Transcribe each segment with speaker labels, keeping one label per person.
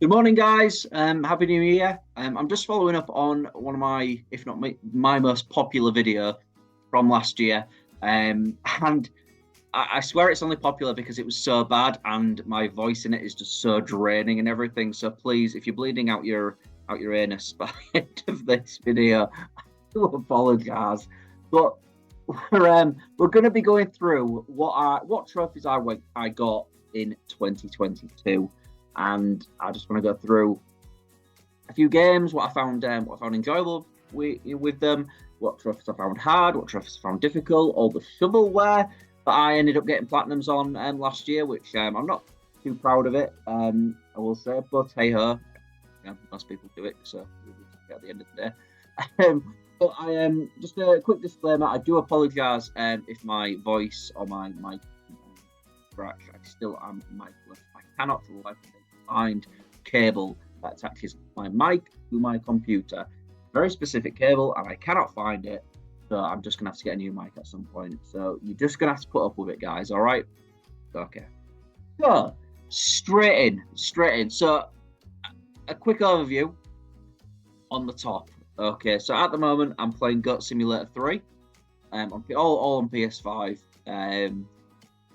Speaker 1: Good morning, guys. Happy New Year. I'm just following up on one of my, if not my most popular video from last year. And I swear it's only popular because it was so bad and my voice in it is just so draining and everything. So please, if you're bleeding out your anus by the end of this video, I do apologise. But we're going to be going through what trophies I got in 2022. And I just want to go through a few games, what I found enjoyable with them, what trophies I found hard, what trophies I found difficult, all the shovelware that I ended up getting platinums on last year, which I'm not too proud of it, I will say, but hey ho, most people do it, so we'll get at the end of the day. But I just a quick disclaimer, I do apologise if my voice or my scratch, I still am micless. I cannot for the life of me find cable that attaches my mic to my computer. Very specific cable, and I cannot find it. So I'm just gonna have to get a new mic at some point. So you're just gonna have to put up with it, guys. All right? Okay. So straight in. So a quick overview on the top. Okay. So at the moment, I'm playing Goat Simulator 3. All on PS5.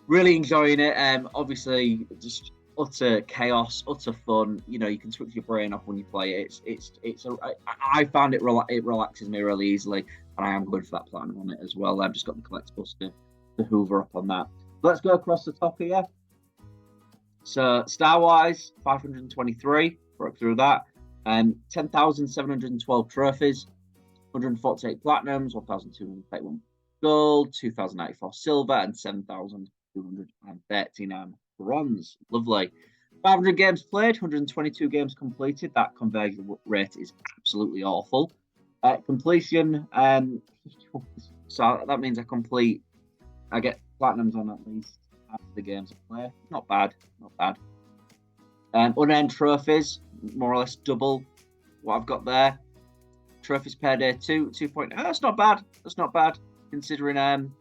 Speaker 1: Really enjoying it. Obviously, just utter chaos, utter fun. You know, you can switch your brain off when you play it. I found it relaxes me really easily, and I am going for that platinum on it as well. I've just got the collectibles to hoover up on that. Let's go across the top here. So Star Wars 523, broke through that. 10,712 trophies, 148 platinums, 1,281 gold, 2,094 silver, and 7,239 bronze. Lovely. 500 games played, 122 games completed. That conversion rate is absolutely awful. Completion, so that means I get platinums on at least half the games I play. Not bad. Unearned trophies, more or less double what I've got there. Trophies per day, 2.0. That's not bad. Considering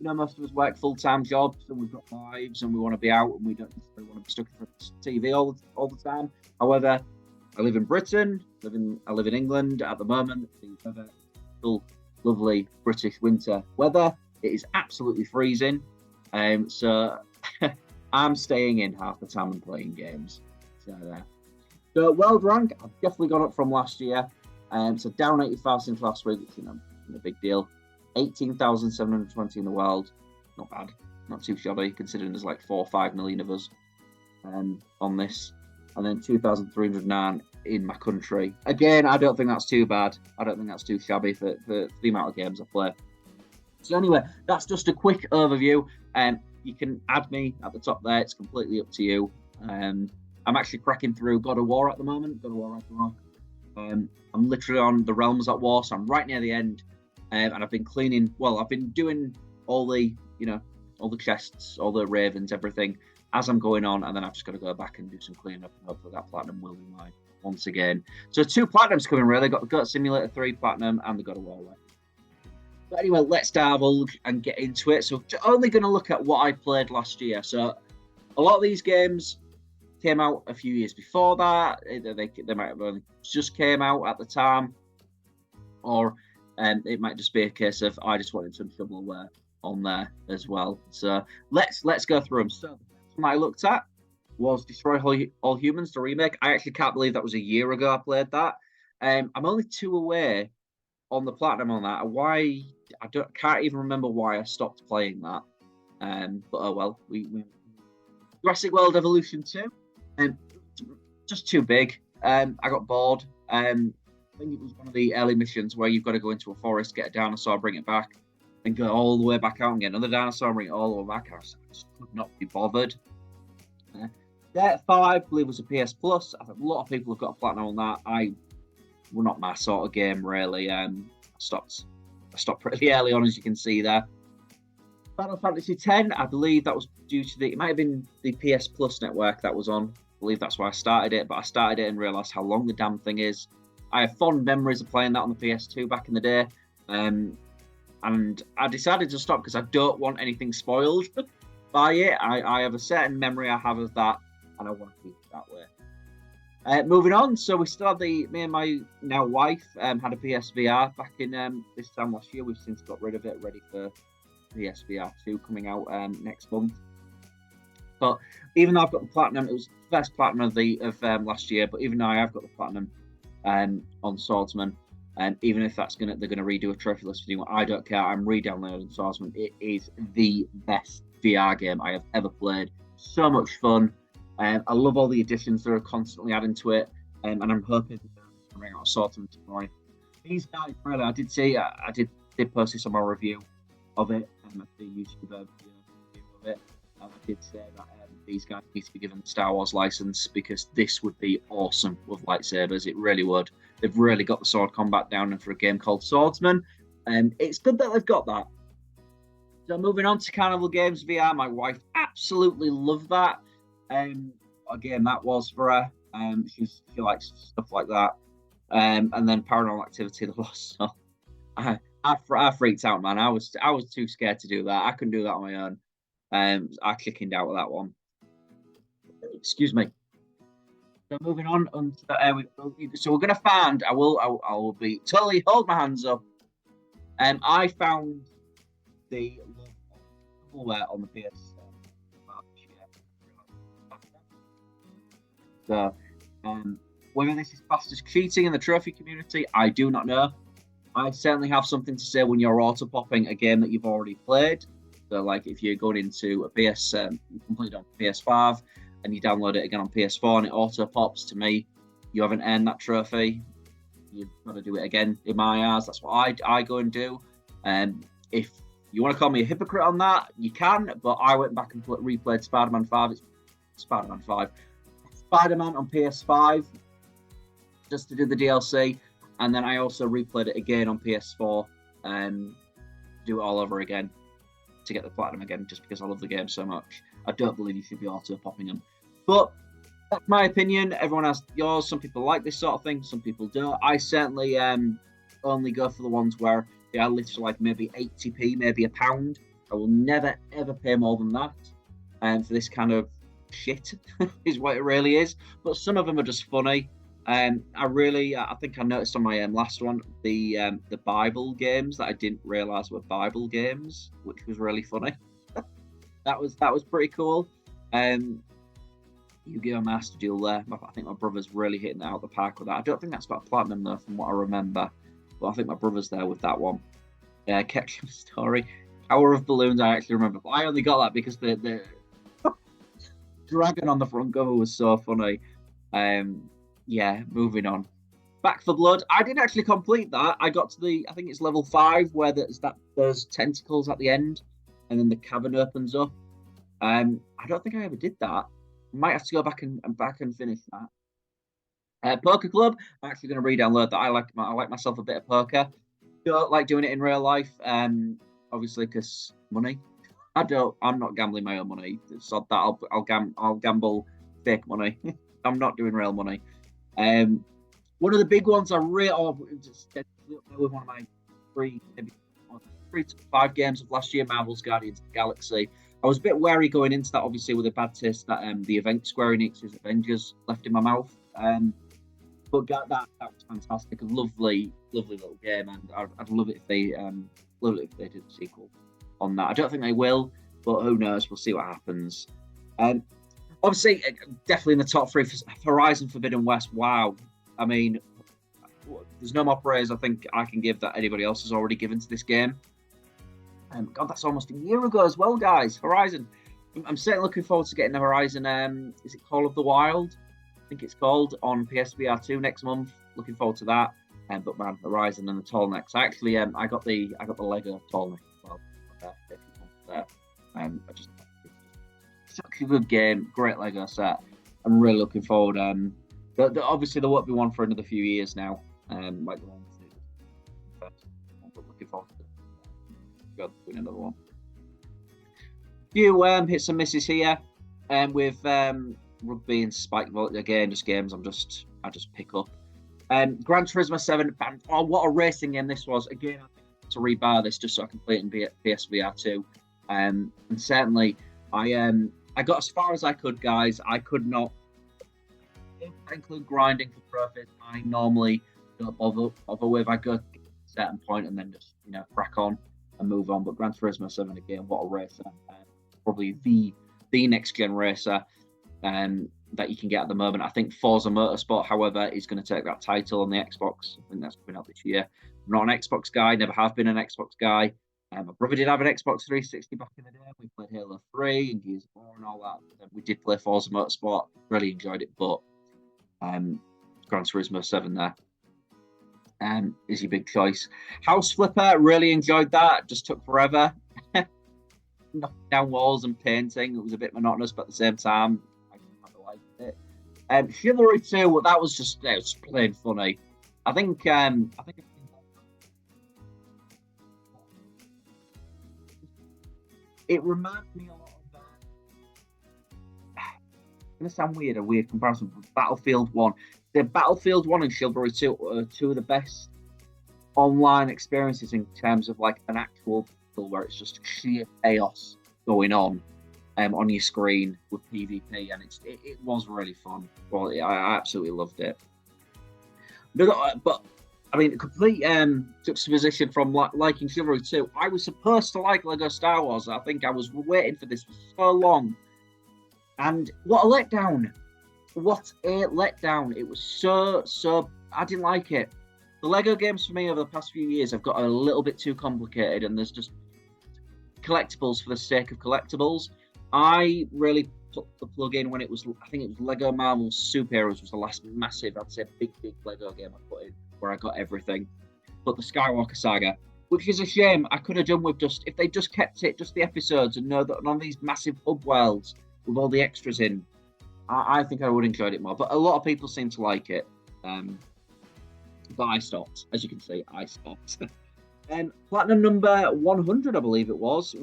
Speaker 1: most of us work full-time jobs and we've got lives and we want to be out and we don't necessarily want to be stuck in front of TV all the time. However, I live in Britain. I live in England at the moment. The weather, still lovely British winter weather. It is absolutely freezing. So I'm staying in half the time and playing games. So world rank, I've definitely gone up from last year. So down 85 since last week, which a big deal. 18,720 in the world. Not bad. Not too shabby, considering there's like 4 or 5 million of us on this. And then 2,309 in my country. Again, I don't think that's too bad. I don't think that's too shabby for the amount of games I play. So anyway, that's just a quick overview. You can add me at the top there. It's completely up to you. I'm actually cracking through God of War at the moment. God of War Ragnarok. I'm literally on the Realms at War, so I'm right near the end. And I've been cleaning. Well, I've been doing all the chests, all the ravens, everything as I'm going on, and then I've just got to go back and do some cleaning up, and hopefully that platinum will be mine once again. So 2 platinums coming really. Got the Goat Simulator 3 platinum and the God of War one. But anyway, let's divulge and get into it. So only going to look at what I played last year. So a lot of these games came out a few years before that. They might have only just came out at the time, or it might just be a case of I just wanted some shovelware on there as well. So let's go through them. So the first one I looked at was Destroy All Humans, the remake. I actually can't believe that was a year ago I played that. I'm only 2 away on the platinum on that. Can't even remember why I stopped playing that. But oh well. We Jurassic World Evolution 2. Just too big. I got bored. I think it was one of the early missions where you've got to go into a forest, get a dinosaur, bring it back, and go all the way back out and get another dinosaur, bring it all the way back. I just could not be bothered. Dirt 5, I believe, was a PS Plus. I think a lot of people have got a platinum on that. Well, not my sort of game, really. I stopped pretty early on, as you can see there. Final Fantasy X, I believe that was due to it might have been the PS Plus network that was on. I believe that's why I started it, but I started it and realised how long the damn thing is. I have fond memories of playing that on the PS2 back in the day, and I decided to stop because I don't want anything spoiled by it. I have a certain memory I have of that, and I want to keep it that way. Moving on, so we still have me and my now wife had a PSVR back in this time last year. We've since got rid of it, ready for PSVR 2 coming out next month. But even though I've got the platinum, it was the first platinum of last year. But even though I have got the platinum on Swordsman, and even if they're gonna redo a trophy list for you, I don't care. I'm re-downloading Swordsman. It is the best VR game I have ever played. So much fun. I love all the additions that are constantly adding to it, and I'm hoping to bring out a Swordsman tomorrow. These guys, really, I did say I did post this on my review of it, the YouTube review of it. I did say that these guys need to be given the Star Wars license because this would be awesome with lightsabers. It really would. They've really got the sword combat down, and for a game called Swordsman, it's good that they've got that. So moving on to Carnival Games VR, my wife absolutely loved that. Again, that was for her. She likes stuff like that. And then Paranormal Activity: The Lost Soul. I freaked out, man. I was too scared to do that. I couldn't do that on my own. I chickened out with that one. Excuse me. So moving on, so we're gonna find. I will be totally hold my hands up. I found the Shovelware on the PS. So, whether this is classed as cheating in the trophy community, I do not know. I certainly have something to say when you're auto popping a game that you've already played. So, like if you're going into a PS, you complete it on PS5 and you download it again on PS4 and it auto pops, to me, you haven't earned that trophy. You've got to do it again. In my eyes, that's what I go and do. If you want to call me a hypocrite on that, you can. But I went back and replayed Spider-Man 5. It's Spider-Man 5. Spider-Man on PS5 just to do the DLC, and then I also replayed it again on PS4 and do it all over again to get the platinum again, just because I love the game so much. I don't believe you should be auto popping them, but that's my opinion. Everyone has yours. Some people like this sort of thing, some people don't. I certainly only go for the ones where they are literally like maybe 80p, maybe £1. I will never ever pay more than that for this kind of shit is what it really is. But some of them are just funny. I think I noticed on my last one the Bible games that I didn't realize were Bible games, which was really funny. that was pretty cool. Yu-Gi-Oh! Master Duel there. I think my brother's really hitting that out of the park with that. I don't think that's got platinum though, from what I remember. But I think my brother's there with that one. Ketchum Story, Tower of Balloons. I actually remember, but I only got that because the dragon on the front cover was so funny. Moving on. Back for Blood. I didn't actually complete that. I got to I think it's level 5 where there's tentacles at the end, and then the cavern opens up. I don't think I ever did that. Might have to go back and finish that. Poker Club. I'm actually going to re-download that. I like myself a bit of poker. Don't like doing it in real life. Obviously, because money. I'm not gambling my own money. So that I'll gamble fake money. I'm not doing real money. One of the big ones I really just with one of my 3 to 5 games of last year, Marvel's Guardians of the Galaxy. I was a bit wary going into that, obviously, with a bad taste that the event Square Enix's Avengers left in my mouth. But that was fantastic. A lovely little game, and I'd love it if they did a sequel on that. I don't think they will, but who knows? We'll see what happens. Obviously, definitely in the top 3 for Horizon Forbidden West. Wow. I mean, there's no more praise I think I can give that anybody else has already given to this game. God, that's almost a year ago as well, guys. Horizon. I'm certainly looking forward to getting the Horizon. Is it Call of the Wild? I think it's called, on PSVR 2 next month. Looking forward to that. But man, Horizon and the tall necks. Actually, I got the Lego tall neck as well. Such a good game, great Lego set. I'm really looking forward. Obviously there won't be one for another few years now. Like the one, but looking forward to doing another one. Few hits and misses here, with rugby and spike volley. Again, just games I just pick up. Gran Turismo 7. Oh, what a racing game this was! Again, I think to rebar this just so I can play it in PSVR 2. And certainly, I got as far as I could, guys. I could not that include grinding for trophies. I normally don't bother with. I go to a certain point and then just crack on and move on. But Gran Turismo 7 again, what a racer! Probably the next gen racer that you can get at the moment. I think Forza Motorsport, however, is going to take that title on the Xbox. I think that's coming out this year. I'm not an Xbox guy, never have been an Xbox guy. My brother did have an Xbox 360 back in the day. We played Halo 3 and Gears of War and all that. We did play Forza Motorsport, really enjoyed it, but Gran Turismo 7 there is your big choice. House Flipper, really enjoyed that. Just took forever. Knocking down walls and painting. It was a bit monotonous, but at the same time, I kind of liked it. Chivalry 2, that was just plain funny. I think it reminds me a lot of it's going to sound weird, a weird comparison, but Battlefield 1. The Battlefield 1 and Chivalry 2 are two of the best online experiences in terms of like an actual where it's just sheer chaos going on your screen with PvP, and it was really fun. Well, I absolutely loved it. But I mean, complete juxtaposition from liking Chivalry 2. I was supposed to like Lego Star Wars. I think I was waiting for this for so long, and what a letdown! What a letdown! It was so. I didn't like it. The Lego games for me over the past few years have got a little bit too complicated, and there's just collectibles for the sake of collectibles. I really put the plug in when I think it was Lego Marvel Superheroes was the last massive, I'd say big Lego game I put in where I got everything. But the Skywalker Saga, which is a shame, I could have done with if they just kept it, just the episodes, and know that none of these massive hub worlds with all the extras in. I think I would have enjoyed it more. But a lot of people seem to like it. But I stopped. As you can see, I stopped. Platinum number 100, I believe it was,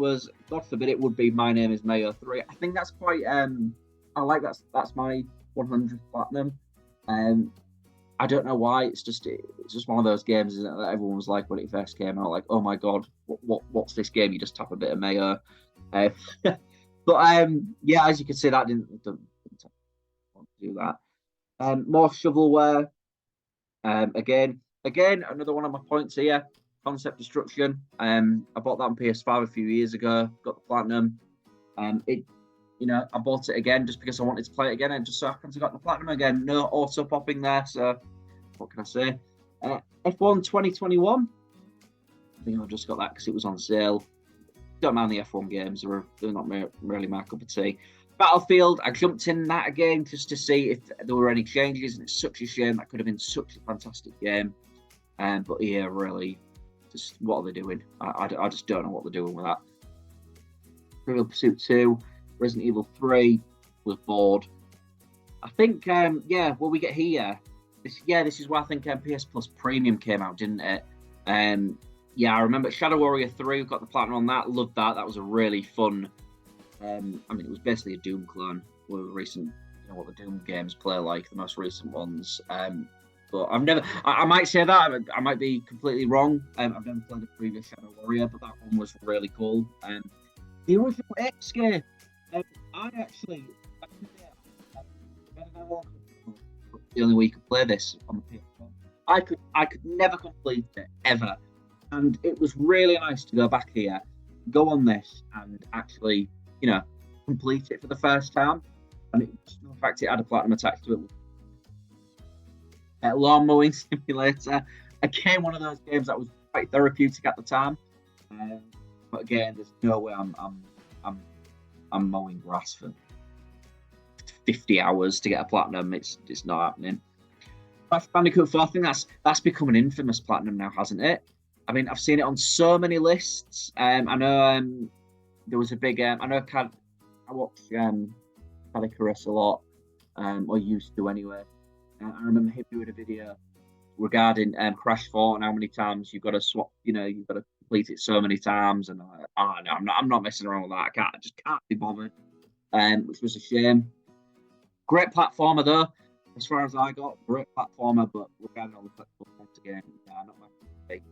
Speaker 1: God forbid it would be My Name is Mayo 3. I think that's quite, I like that's my 100th platinum. I don't know why, it's just one of those games, isn't it, that everyone was like when it first came out, like, oh my god, what's this game? You just tap a bit of mayo. But yeah, as you can see, that didn't want to do that. More shovelware. Again, another one of my points here. Concept Destruction. I bought that on PS5 a few years ago. Got the platinum. I bought it again just because I wanted to play it again, and just so happens I got the platinum again. No auto popping there, so what can I say? F1 2021. I think I just got that because it was on sale. Don't mind the F1 games; they're not really my cup of tea. Battlefield, I jumped in that again just to see if there were any changes, and it's such a shame. That could have been such a fantastic game. But yeah, really, just what are they doing? I just don't know what they're doing with that. Trivial Pursuit 2, Resident Evil 3 was bored. I think, what we get here, this is why I think PS Plus Premium came out, didn't it? I remember Shadow Warrior 3, we got the platinum on that, loved that. That was a really fun, it was basically a Doom clone with recent, what the Doom games play like, the most recent ones. But I've never, I might say that, I might be completely wrong. I've never played the previous Shadow Warrior, but that one was really cool. The original Escape, I actually, the only way you could play this on the PS1. I could never complete it, ever. And it was really nice to go back here, go on this, and actually, complete it for the first time. And in fact, it had a platinum attached to it. Lawn Mowing Simulator. Again, one of those games that was quite therapeutic at the time. But again, there's no way I'm mowing grass for 50 hours to get a platinum. It's not happening. Crash Bandicoot 4, I think that's become an infamous platinum now, hasn't it? I mean, I've seen it on so many lists. I know there was a big. I watch Cadicarus a lot, or used to anyway. I remember him doing a video regarding Crash 4 and how many times you've got to swap. You've got to complete it so many times, and I'm not messing around with that. I just can't be bothered, which was a shame. Great platformer though, as far as I got. Great platformer, but regarding all the collectibles once again, not my thing.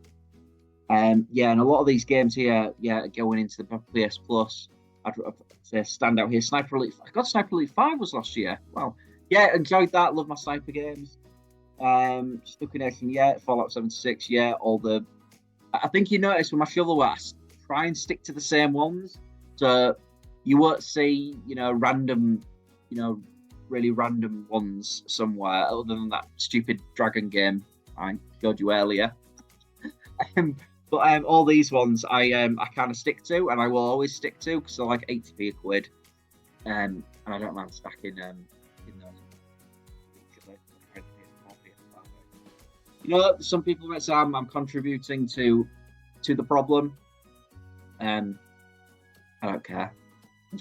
Speaker 1: And a lot of these games here, going into the PS Plus, I'd say stand out here. Sniper Elite. I got Sniper Elite 5 was last year. Well, Yeah, enjoyed that. Love my sniper games. Stuck in Nation, yeah. Fallout 76, yeah. All the. I think you notice with my shovelware, I try and stick to the same ones, so you won't see, random, you know, really random ones somewhere other than that stupid dragon game I showed you earlier. Um, but all these ones I kind of stick to, and I will always stick to because they're like 80p a quid, and I don't mind stacking in those. Some people might say I'm contributing to the problem. I don't care.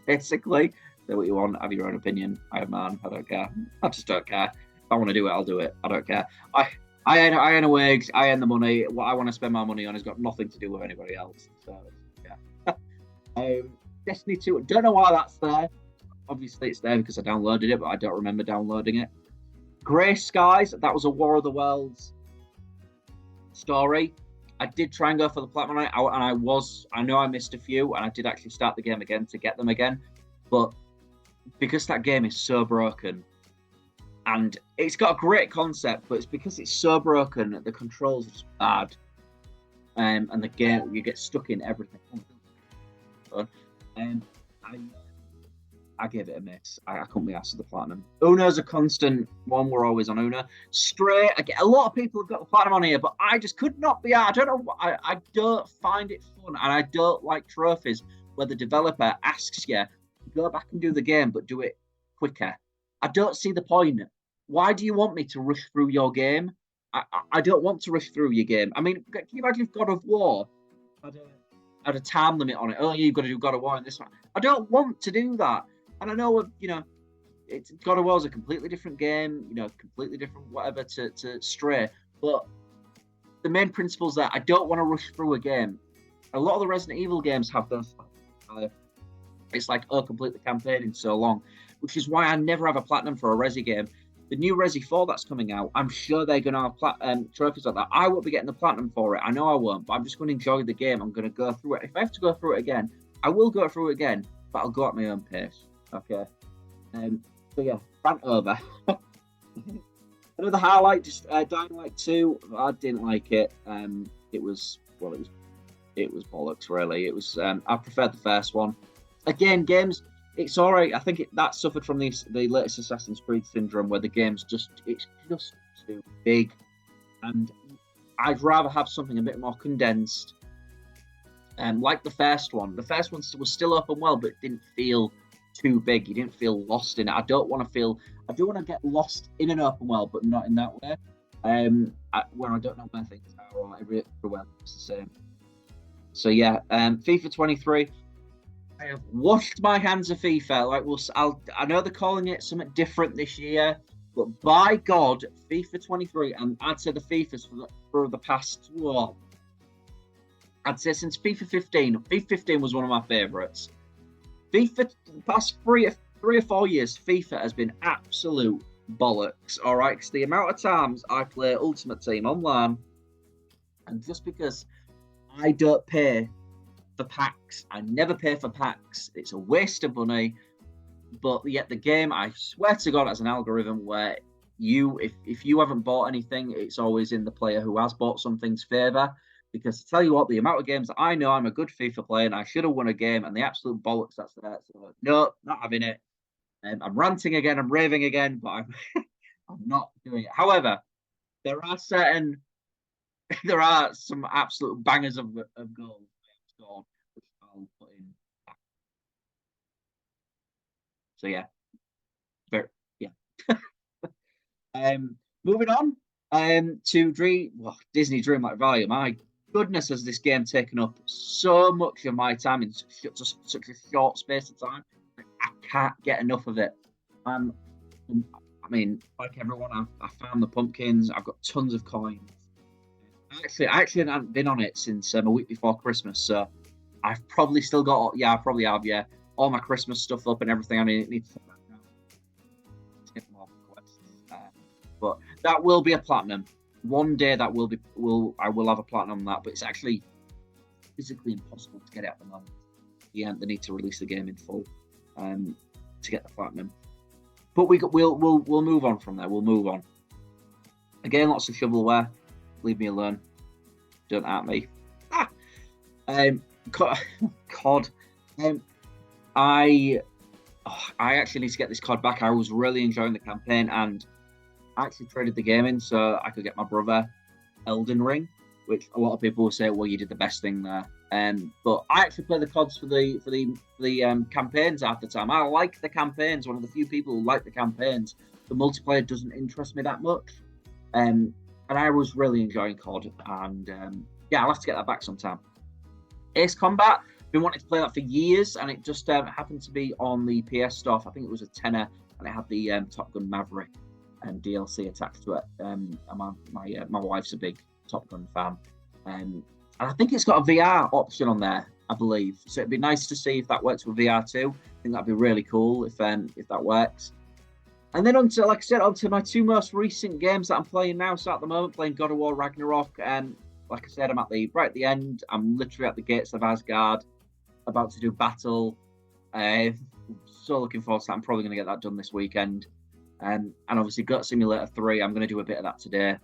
Speaker 1: Basically, say what you want, have your own opinion. I am man. I don't care. I just don't care. If I want to do it, I'll do it. I don't care. I earn a wage. I earn the money. What I want to spend my money on has got nothing to do with anybody else. So yeah. Destiny 2. Don't know why that's there. Obviously, it's there because I downloaded it, but I don't remember downloading it. Grey Skies. That was a War of the Worlds story. I did try and go for the platinum on it, and I know I missed a few, and I did actually start the game again to get them again, but because that game is so broken, and it's got a great concept, but it's because it's so broken, the controls are just bad, and the game, you get stuck in everything. I gave it a miss. I couldn't be asked for the platinum. Uno's a constant one. We're always on Uno. Stray. A lot of people have got the platinum on here, but I just could not be. I don't know. I don't find it fun, and I don't like trophies where the developer asks you to go back and do the game, but do it quicker. I don't see the point. Why do you want me to rush through your game? I don't want to rush through your game. I mean, can you imagine if God of War had a time limit on it? Oh, you've got to do God of War in this one. I don't want to do that. And I know, it's God of War is a completely different game, completely different whatever to Stray. But the main principles that I don't want to rush through a game. A lot of the Resident Evil games have those. It's like, complete the campaign in so long, which is why I never have a platinum for a Resi game. The new Resi 4 that's coming out, I'm sure they're going to have trophies like that. I won't be getting the platinum for it. I know I won't, but I'm just going to enjoy the game. I'm going to go through it. If I have to go through it again, I will go through it again, but I'll go at my own pace. Okay. So yeah, rant over. Another highlight, just Dying Light 2. I didn't like it. It was bollocks really. It was I preferred the first one. Again, games, it's alright. I think that suffered from the latest Assassin's Creed syndrome where the game's it's just too big. And I'd rather have something a bit more condensed. Like the first one. The first one was still open world, but it didn't feel too big. You didn't feel lost in it. I do want to get lost in an open world, but not in that way. Where I don't know where things are, or everywhere it's the same. So yeah, FIFA 23. I have washed my hands of FIFA. I know they're calling it something different this year, but by God, FIFA 23, and I'd say the FIFAs for the past, I'd say since FIFA 15. FIFA 15 was one of my favourites. FIFA, the past three or 4 years, FIFA has been absolute bollocks, all right? Because the amount of times I play Ultimate Team online, and just because I don't pay for packs, I never pay for packs, it's a waste of money, but yet the game, I swear to God, has an algorithm where if you haven't bought anything, it's always in the player who has bought something's favour. Because to tell you what, the amount of games that I know I'm a good FIFA player and I should have won a game, and the absolute bollocks that's there. So no, not having it. I'm ranting again, I'm raving again, but I'm not doing it. However, there are some absolute bangers of goals scored, which I'll put in. So yeah, moving on to Disney Dreamlight Valley. My goodness, has this game taken up so much of my time in such a short space of time? I can't get enough of it. I mean, like everyone, I found the pumpkins. I've got tons of coins. I actually haven't been on it since a week before Christmas, so I've probably still got. Yeah, I probably have. Yeah, all my Christmas stuff up and everything. I need to back now. Get more quests. But that will be a platinum. One day that I will have a platinum on that, but it's actually physically impossible to get it at the moment. Yeah, they need to release the game in full to get the platinum. But we'll move on from there. We'll move on. Again, lots of shovelware. Leave me alone. Don't at me. COD. I actually need to get this COD back. I was really enjoying the campaign, and I actually traded the game in so I could get my brother Elden Ring, which a lot of people will say, well, you did the best thing there. But I actually play the CODs for the campaigns half the time. I like the campaigns. One of the few people who like the campaigns. The multiplayer doesn't interest me that much. And I was really enjoying COD, and I'll have to get that back sometime. Ace Combat, been wanting to play that for years, and it just happened to be on the PS Store. I think it was a tenner, and it had the Top Gun Maverick DLC attached to it. And my wife's a big Top Gun fan, and I think it's got a VR option on there, I believe. So it'd be nice to see if that works with VR too. I think that'd be really cool if that works. And then onto my two most recent games that I'm playing now. So at the moment, playing God of War Ragnarok, and like I said, I'm right at the end. I'm literally at the gates of Asgard, about to do battle. So looking forward to that. I'm probably going to get that done this weekend. And obviously, Gut Simulator 3. I'm going to do a bit of that today.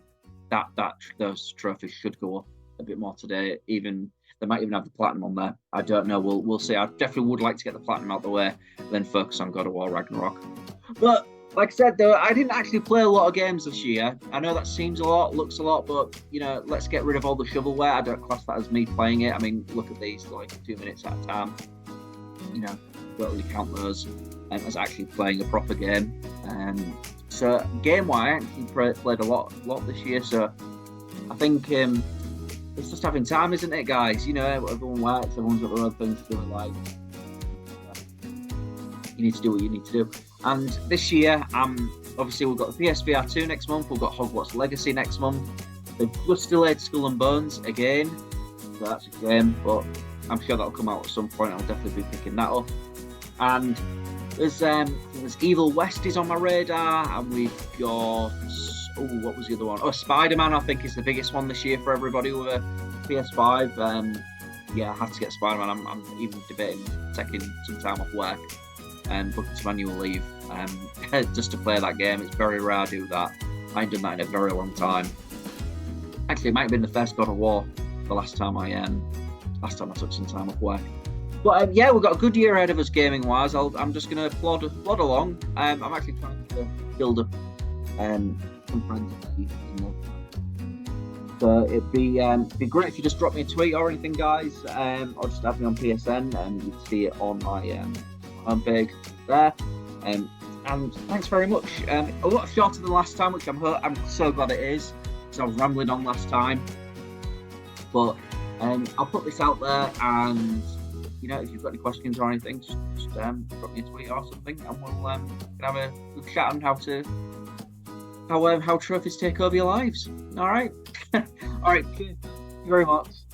Speaker 1: Those trophies should go up a bit more today. Even they might even have the platinum on there. I don't know. We'll see. I definitely would like to get the platinum out the way, then focus on God of War Ragnarok. But like I said, though, I didn't actually play a lot of games this year. I know that seems a lot, looks a lot, but let's get rid of all the shovelware. I don't class that as me playing it. I mean, look at these, like 2 minutes at a time. Don't really count those as actually playing a proper game. So game-wise, I actually played a lot this year. So I think it's just having time, isn't it, guys? Everyone works, everyone's got their own things to do in life. You need to do what you need to do. And this year, obviously we've got the PSVR 2 next month. We've got Hogwarts Legacy next month. They've just delayed Skull and Bones again. So that's a shame, but I'm sure that'll come out at some point. I'll definitely be picking that up. And there's Evil West is on my radar, and we've got what was the other one? Spider-Man. I think is the biggest one this year for everybody with a PS5. I have to get Spider-Man. I'm even debating taking some time off work and booking some annual leave just to play that game. It's very rare I do that. I ain't done that in a very long time. Actually, it might have been the first God of War the last time I took some time off work. But we've got a good year ahead of us gaming wise. I'm just going to plod along. I'm actually trying to build up some friends. So it'd be great if you just drop me a tweet or anything, guys, or just have me on PSN, and you'd see it on my homepage there. And thanks very much. A lot shorter than last time, which I'm so glad it is, because I was rambling on last time. But I'll put this out there, and if you've got any questions or anything, just drop me a tweet or something, and we'll have a good chat on how trophies take over your lives. All right. All right. Thank you very much.